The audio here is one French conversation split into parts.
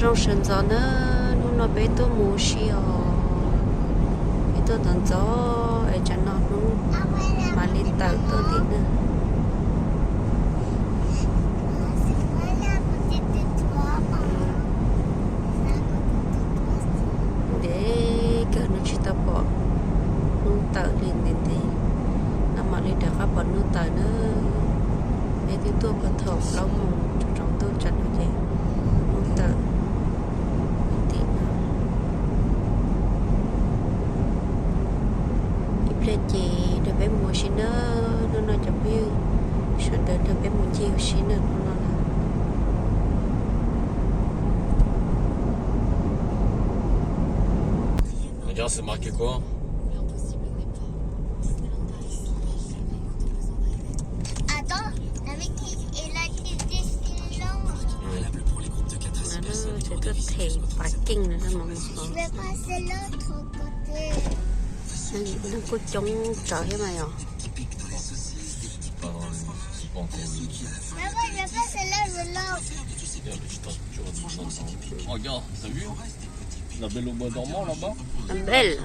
rong sân gió nó bé tôi mua xí bé tôi tận gió ở chân nó mà lên tàu tôi đi nữa để cái nó chỉ tập bỏ nung tàu lên đến thế nằm mà lên được các bọn nung tàu nữa để thì tôi có thầu lâu trong tôi chân nó vậy nung tàu chị được bé mua xí nó cho biết sợ được bé mua chiều xí nó là Regarde, c'est marqué quoi? Attends, avec il a dit Disneyland. Valable pour les groupes de 4 à 6 personnes. c'est tout thể parking nữa mà Je vais passer l'autre côté. nó có chống trời thế mày à? Là-bas, je vais passer là, je l'ouvre. Oh, regarde, t'as vu? La belle au bois dormant là-bas? La belle.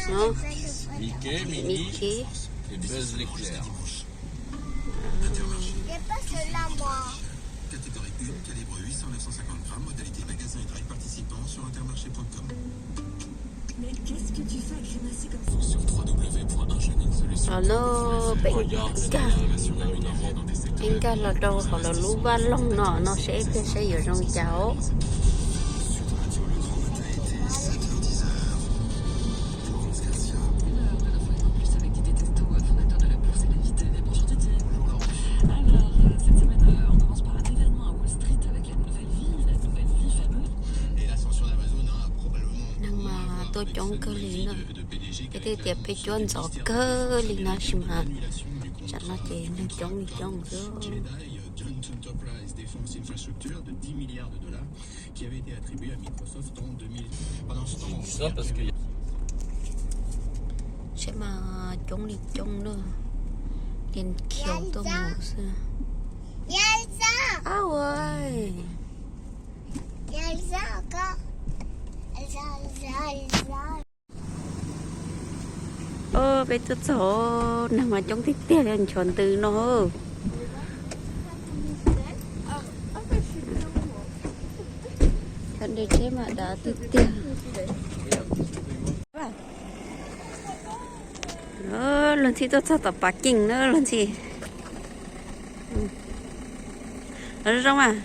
Non? Mickey, Minnie et Buzz l'éclair. Je passe là, moi. Catégorie 1, calibre 800-950 grammes, modalité magasin et drive participant sur intermarché.com. Mais qu'est-ce que tu fais avec une assez comme ça? Sur www.1jeune-solution. Nó bệnh ca là đâu hoặc là lú ba lông nó sẽ ở trong cháo tôi chống cơ lý nữa cái thứ tiệp phải chọn gió cơ lý nó xí mà chẳng nó chỉ nó chống chứ Ça parce que sẽ mà chống nữa liền khiêu tôi mù xưa Elsa! áo ơi Elsa, con. bé tôi sợ nào mà chống thích tiền lên chọn từ nó thân đây chế mà đã từ tiền lần thì tôi tập parking nữa lần thì ở trong à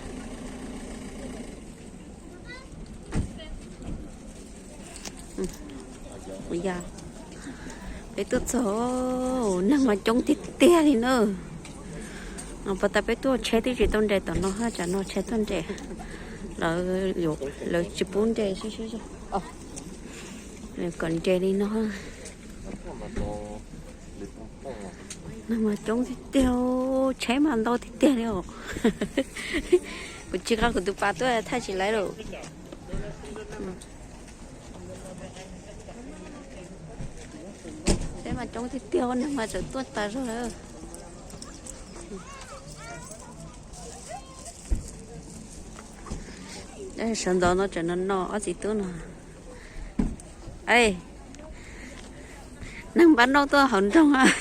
bây giờ bé tôi sợ năng mà chống thịt tia thì nữa và tại bé tôi chế thì chỉ tôn đề tao nó hết chả nó chế tôn đề là chụp bốn đề xí rồi còn chế đi nó năng mà chống thịt tiêu chế mà đâu thịt tia đâu của chị các của tụi bà tôi thay chỉ lấy rồi mà trong thì tiêu nhưng mà rồi tuốt ta rồi đây sân đó nó trở nên nó ở gì nữa nè ê năng bán đâu tôi hỏng trong à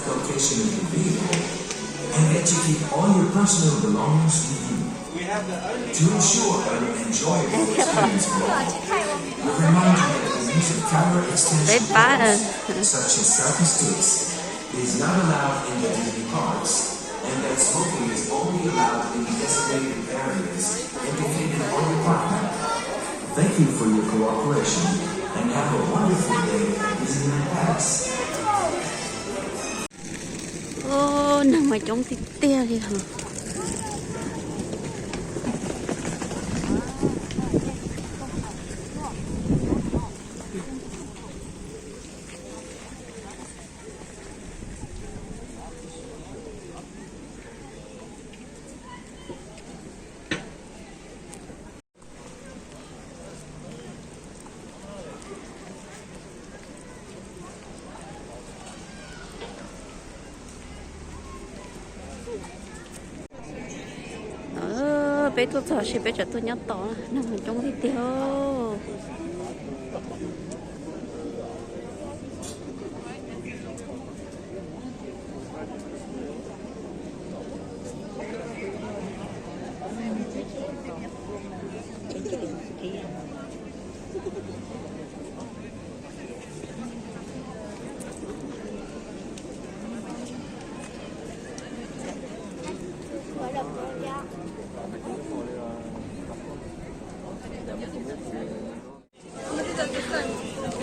Location in the vehicle and that you keep all your personal belongings with you. To ensure an enjoyable experience you're reminded that the use of camera extensions such as selfie sticks is not allowed in the Disney parks and that smoking is only allowed in designated areas indicated on your park map. Thank you for your cooperation and have a wonderful day at Disneyland Paris. Nằm mà trong thịt tia đi hả? bé tôi sợ sẽ bé cho tôi nhớ tỏ nằm ở trong video.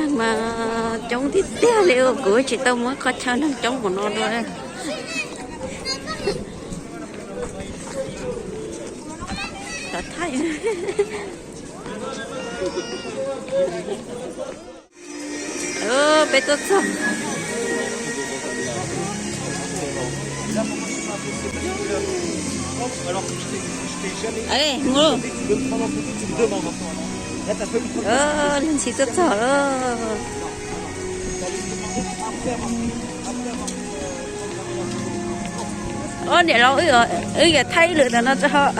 Mà chống thì té liệu của chị tao mới có chơi năng chống của nó thôi. Đã thấy. Bé tốt sao? Allez, ngồi. Lên xí tốt sao đó. Để lâu rồi, cái thay lửa là nó cho họ.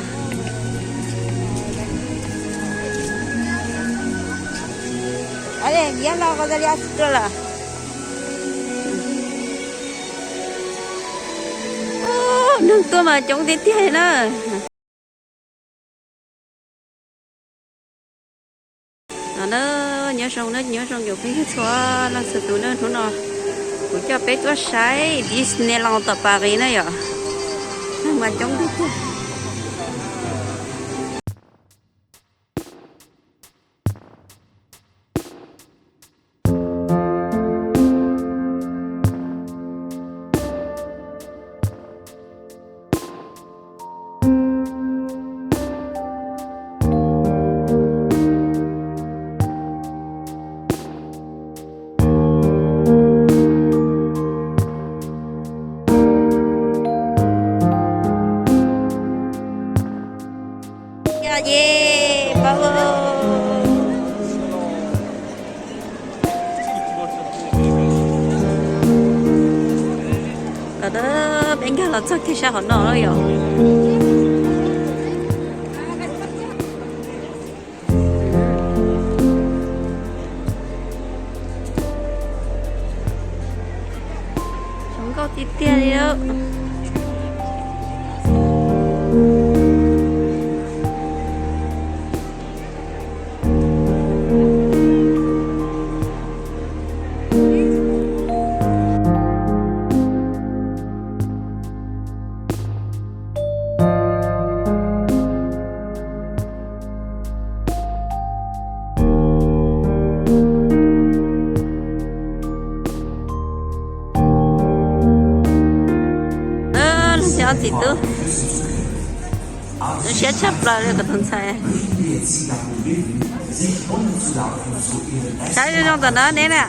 Allez, viens là, on va aller à ce là. Nâng tôi mà chống tiến tiền nữa. Nó nhớ xong nhiều cái xóa là sự tụi nó thú nó của cho bé có sai Disneyland Paris này à mà chống đi thôi. Yeah, bravo. Đó bên kia là chắc cái sao họ nó rồi. Không có tí tiền gì đâu. Gì nữa? Nó sẽ chấp lại cái thằng xe. Cái gì trong đó nè nè.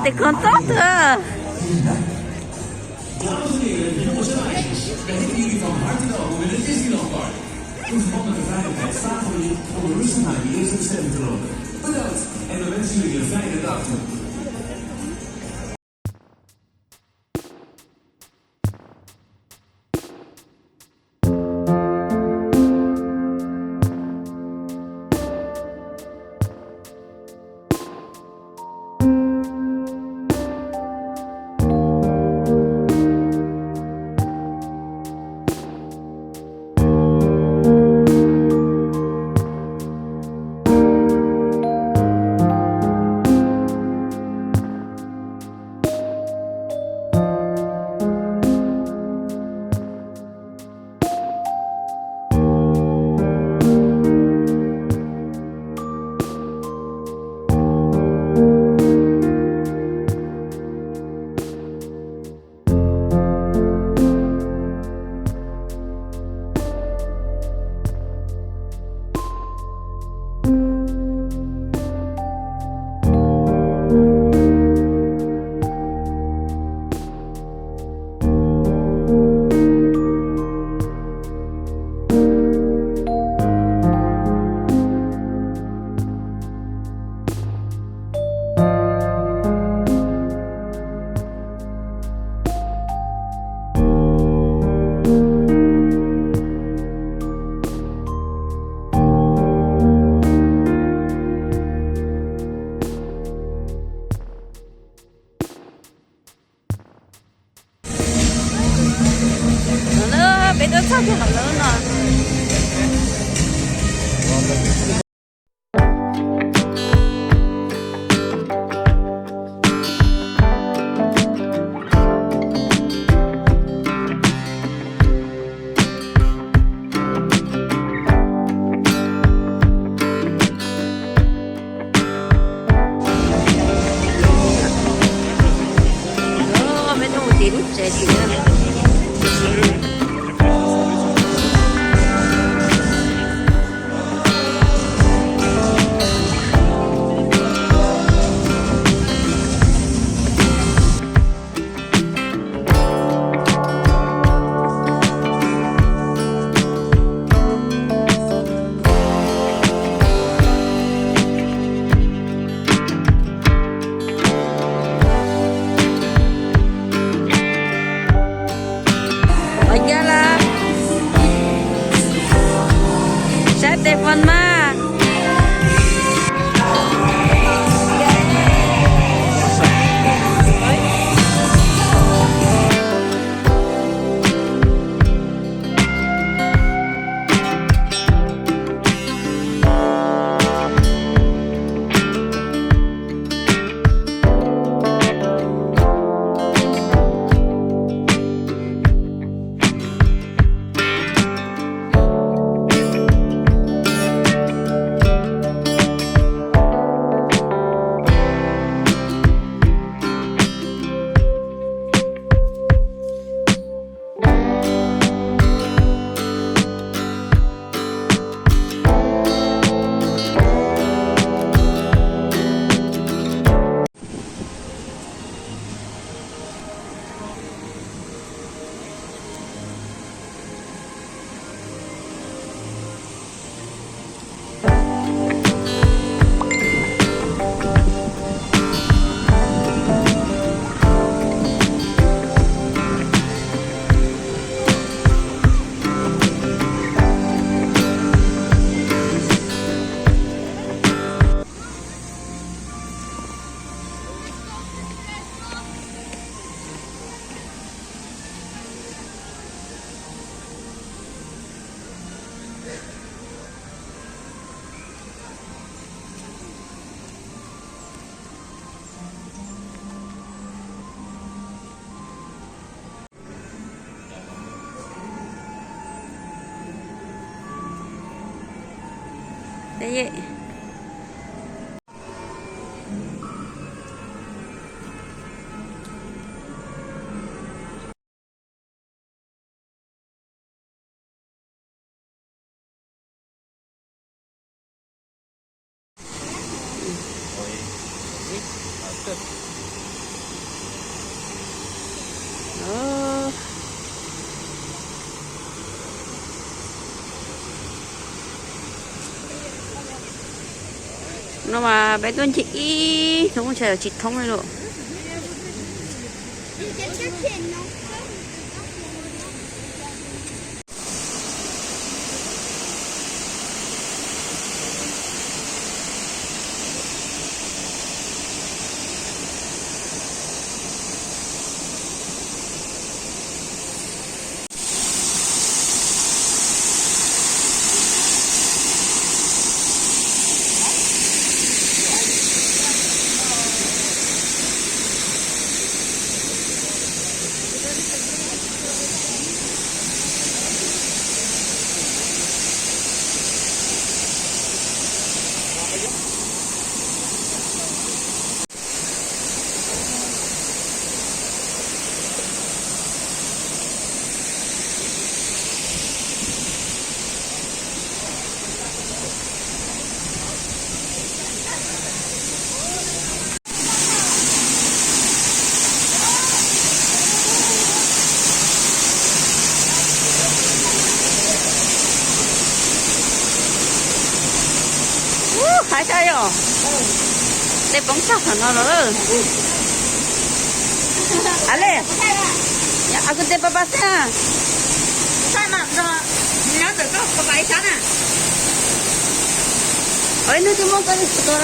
Thì còn tốt nữa. En we wensen jullie een fijne dag toe. sao cho nó lớn rồi. Mấy đồ tím trẻ gì nữa. Telepon mah. Đấy vậy. Nó mà bé tuân chị ý không chờ chị thông này rồi. Hãy chơi rồi. Để bóng sắc hả nó rồi. Ale. Ya aku te papasnya. Sama sama. Nhớ được có bài sáng à. Ôi nó thì mong cái gì rồi.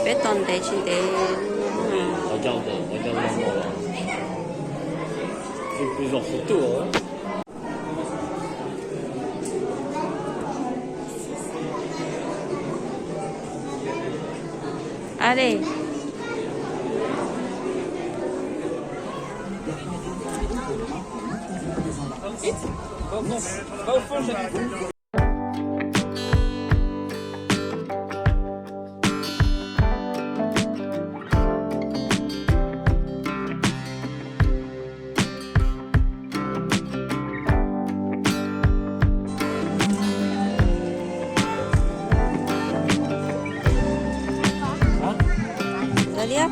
béton 대신에 Regarde là-bas là. Fait plusieurs photos hein. allez. Va au fond, j'habite. Zalia?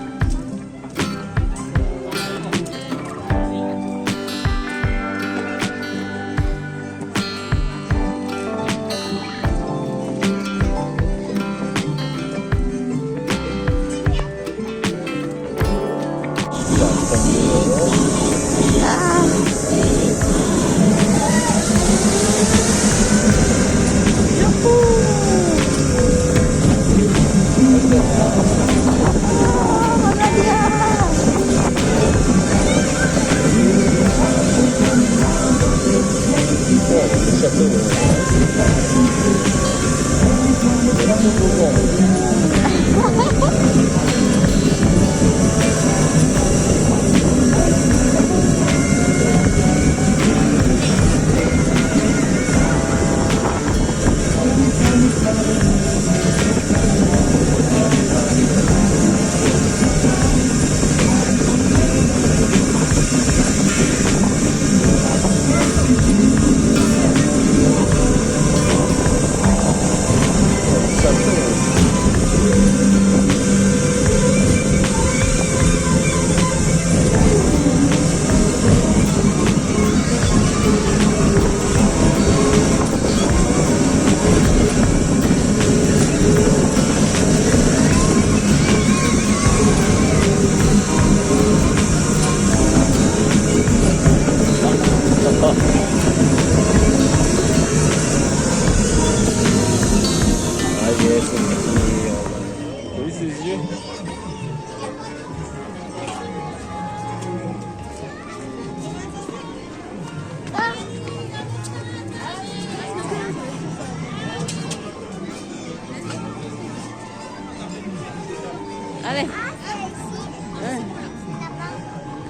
Allez.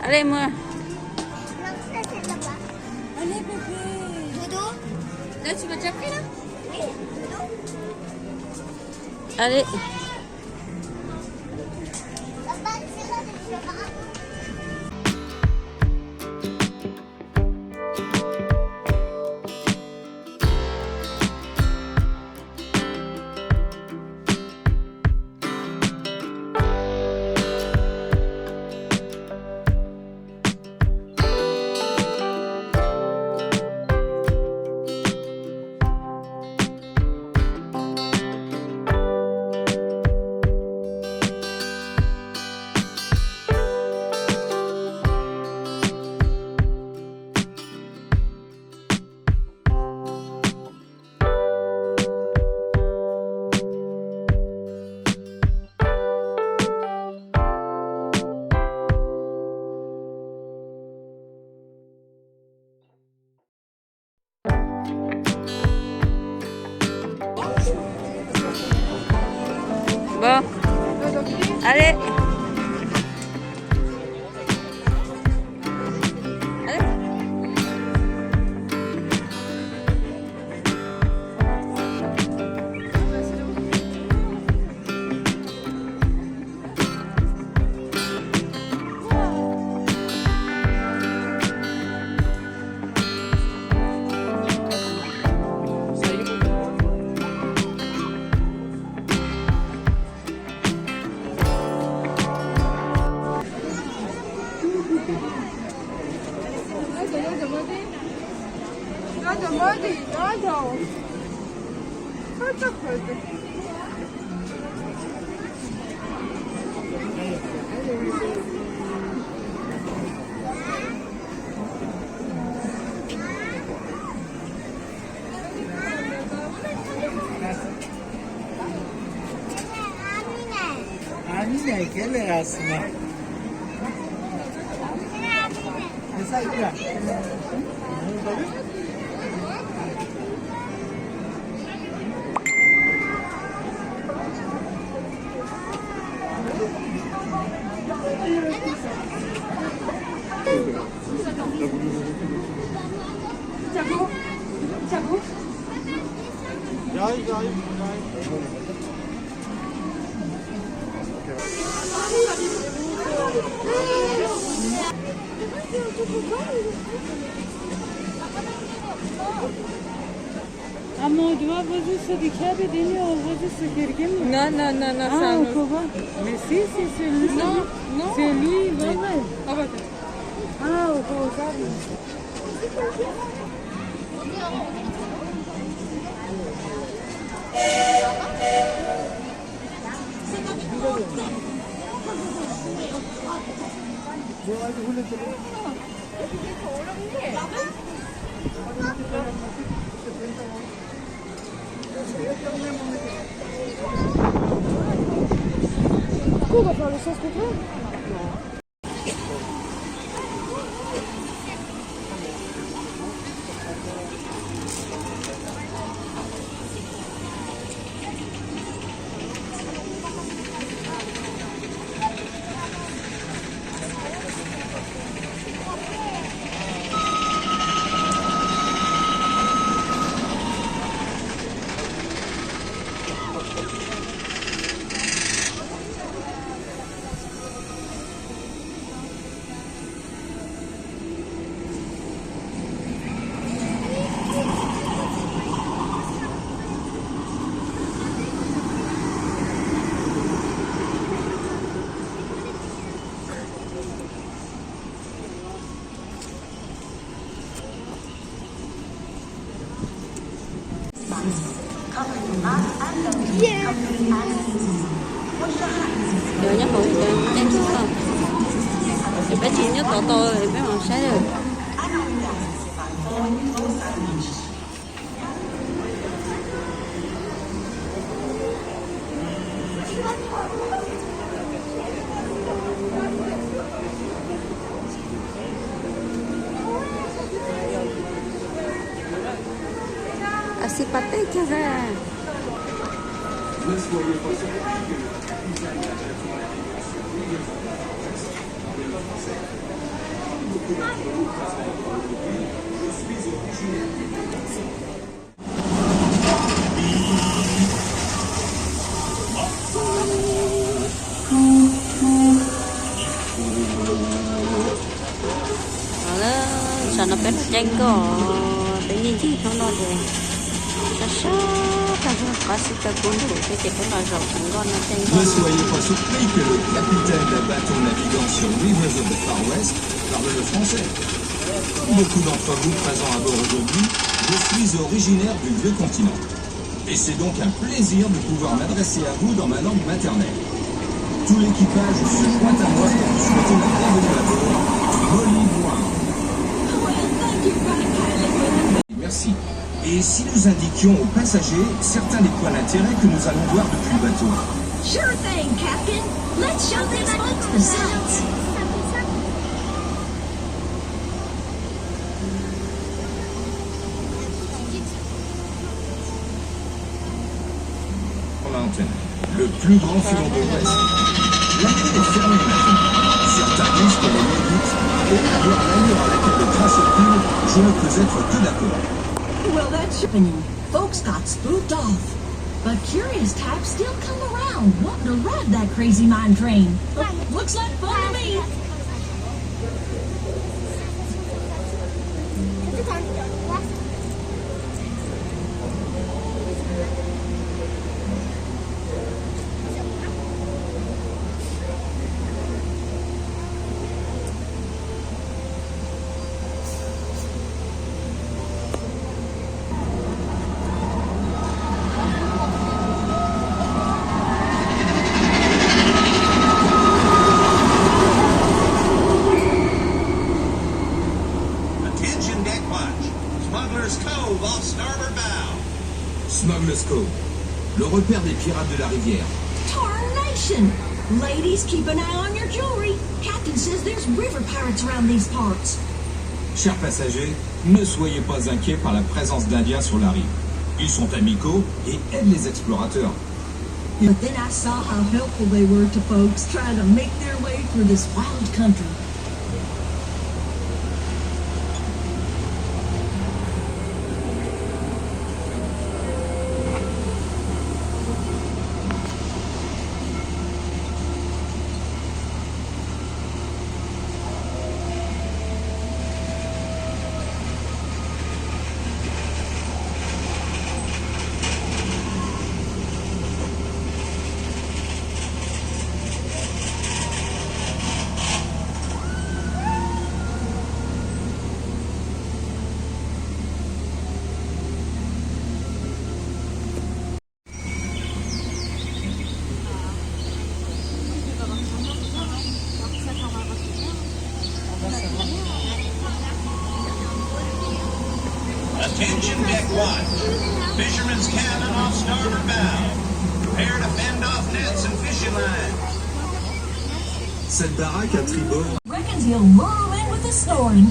Allez, moi. Non, ça c'est là-bas. Allez, bébé. Dodo? Là, tu m'as déjà pris, là? Oui. Dodo? Allez. Papa, c'est là le cheval. Bon. Allez. Allez. heykelleri aslında. Mesela ya. اما دوا وزن صدیقه بدینی و وزن سکرگه می Non, non, non, non, c'est Ah, un au autre. Koba. Mais si, c'est lui. Non, non. C'est lui, voilà. Ah, bah, Ah, au Koba. On va faire le sens contraire. Giờ nhắc hồi em chút không? Thì bé chị nhớ to thì bé bằng sáng rồi. Así patente ra. Sao nó bé tranh có tự nhiên chứ không lo được sao có sự tập trung của cái chuyện đó là rộng thành con nó tranh Ne soyez pas surpris que le capitaine d'un bateau naviguant sur Rivers of the Far West parle le français. Comme beaucoup d'entre vous présents à bord aujourd'hui, je suis originaire du vieux continent. Et c'est donc un plaisir de pouvoir m'adresser à vous dans ma langue maternelle. Tout l'équipage se joint à moi pour vous souhaiter la bienvenue à bord. Molly Brown. Merci. Et si nous indiquions aux passagers certains des points d'intérêt que nous allons voir depuis le bateau? Sure thing, Captain. Let's show them the sights. Mountain, le plus grand filon de l'Ouest. La nuit est fermée maintenant. Certains disent qu'elle est maudite, et à voir l'allure à laquelle le train circule, je ne peux être que d'accord. Well, that's happening. Folks got spooked off. But curious types still come around, wanting to ride that crazy mine train. Looks like fun to me. Smuggler's Cove, le repère des pirates de la rivière. Tarnation! Ladies, keep an eye on your jewelry. Captain says there's river pirates around these parts. Chers passagers, ne soyez pas inquiets par la présence d'Indiens sur la rive. Ils sont amicaux et aident les explorateurs. But then I saw how helpful they were to folks trying to make their way through this wild country. Attention deck watch. Fisherman's cabin off starboard bow. Prepare to fend off nets and fishing lines. Cette baraque à tribord Reckons he'll lure in with the snoring.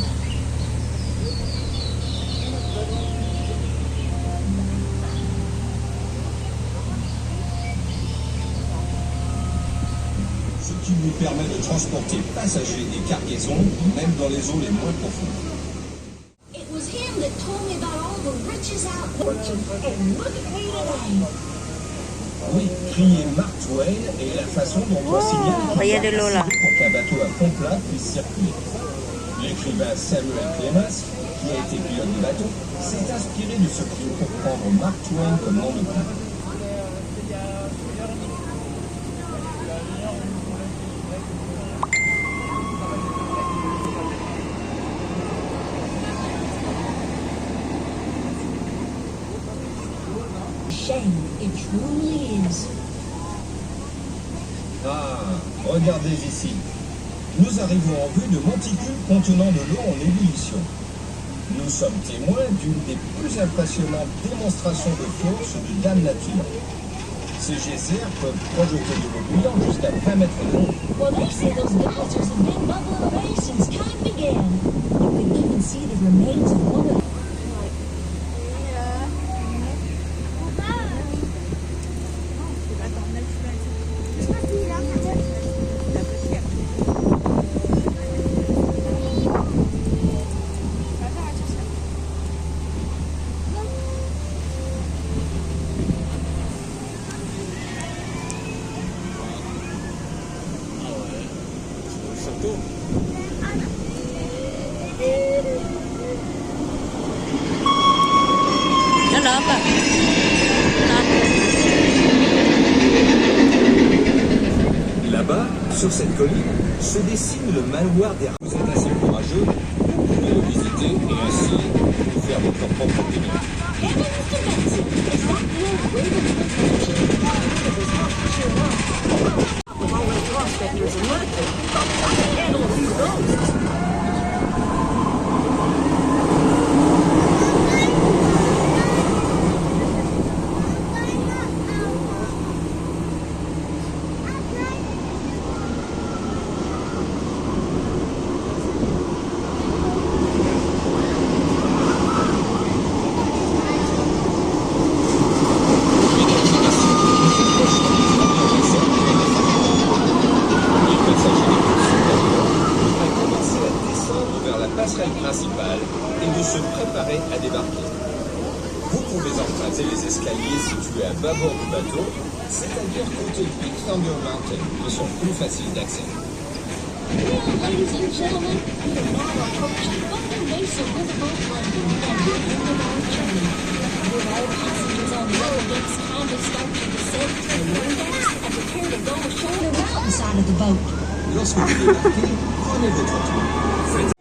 ce qui lui permet de transporter passagers et cargaisons, même dans les eaux les moins profondes. It was him that told me about all the riches out there. And look at me today. Oui, crier Mark Twain est la façon dont on signale Voyez de l'eau là. pour qu'un bateau à fond plat puisse circuler. L'écrivain Samuel Clemens, qui a été pilote de bateau, s'est inspiré de ce film pour prendre Mark Twain comme nom de plume. Shame, it truly is. Ah, regardez ici. Nous arrivons en vue de monticules contenant de l'eau en ébullition. Nous sommes témoins d'une des plus impressionnantes démonstrations de force de Dame Nature. Ces geysers peuvent projeter de l'eau bouillante jusqu'à 20 mètres de haut. Well, they say those geysers have been bubbling away since time began. You can even see the remains of one of Nó nộp à. Là-bas, sur cette colline, se dessine le manoir des Vous êtes assez courageux, vous pouvez le visiter et ainsi faire votre propre opinion. Principale et de se préparer à débarquer. Vous pouvez emprunter les escaliers situés à bâbord du bateau, c'est-à-dire côté Big Thunder Mountain, qui sont plus faciles d'accès. Well, ladies and gentlemen, we are now approaching Thunder Mesa Riverboat Landing and the end of our journey. With all passengers on lower decks kindly start to descend to the lower decks and prepare to go ashore the mountain side of the boat. Lorsque vous débarquez, prenez votre tour. Faites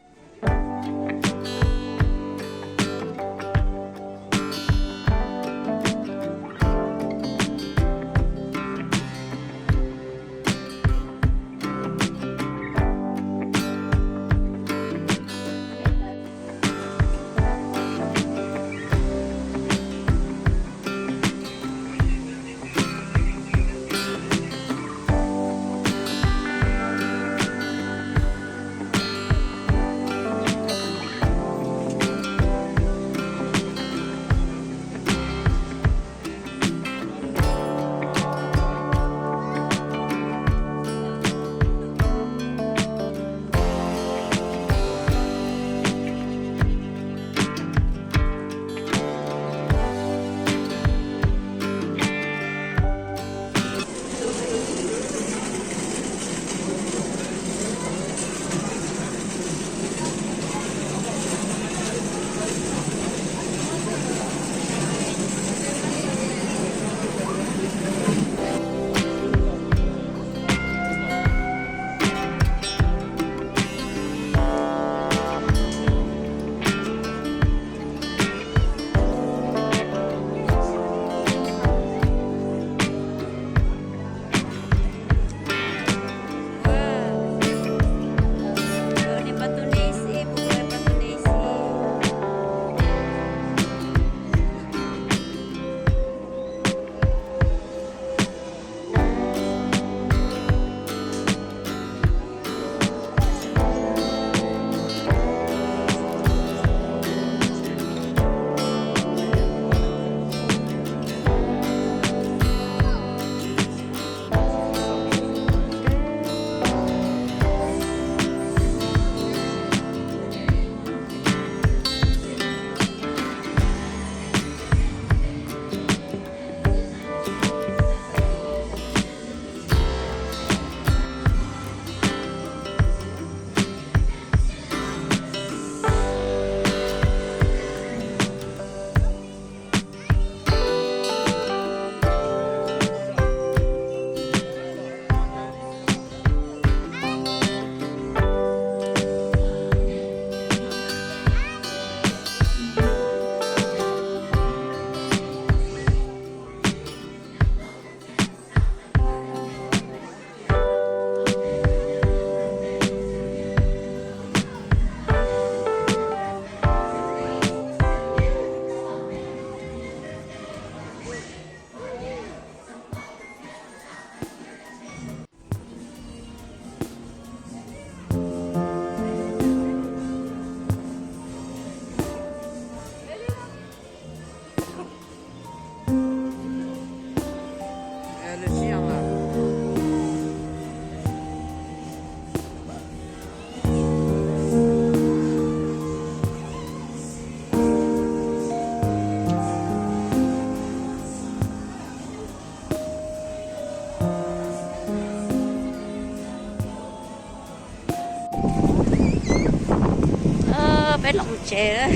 bé lòng chè đó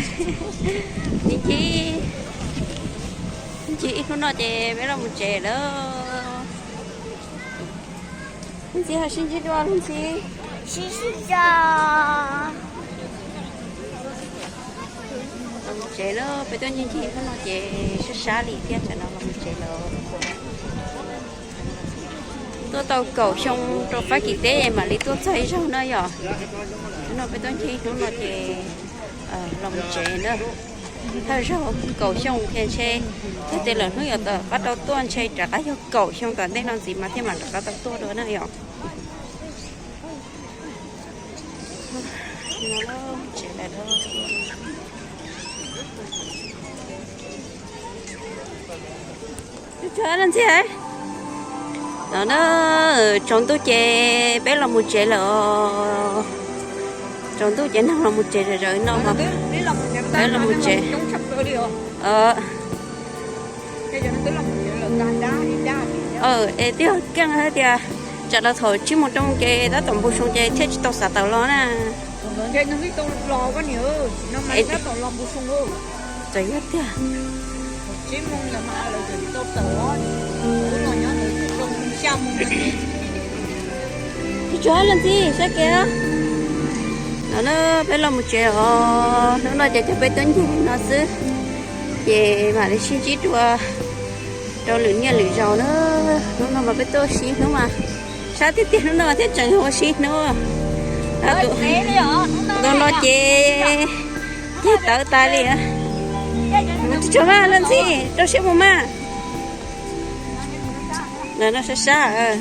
chị ít nó chè bé lòng chè đó chị hay xin chị đoan không chị Xí cho. lòng chè đó bây giờ nhìn chị nó chè xa lì phía cho nó lòng chè đó tôi tàu cầu xong tôi phải kịp tế em mà lấy tôi thấy sao nữa rồi nó bây giờ chị nó chè lòng chè nữa thôi rồi cầu xong thì xe thế tên là nó giờ bắt đầu tuôn xe trả cái cho cầu xong còn đây làm gì mà thêm mà trả cái tuôn nữa nữa rồi nó chè lại thôi chơi làm gì vậy nó trong tôi chè bé là một chè là trong tôi chè nó là một chè rồi nó mà bé là một chè ê tiêu căng hết kìa chợ là thổi chứ một trong cái đó tổng bộ xuống chè thế tàu xả tàu lo nè Vậy nó biết tàu lò có nhiều năm nay nó tàu lò bù sung luôn chạy hết kìa chỉ mong là mà là tàu tàu nó nhớ được trong xăm thì chơi làm gì sao kìa nó bé là một chè nó nói cho bé tính gì nó xứ về mà để xin chỉ cho lửa nhà lửa dầu nó mà bé tôi xin nó mà sao tiếp tiền nó thế chẳng hoa xin nó nó chè tớ ta đi à cho ma lên gì cho xíu mà nó sẽ xa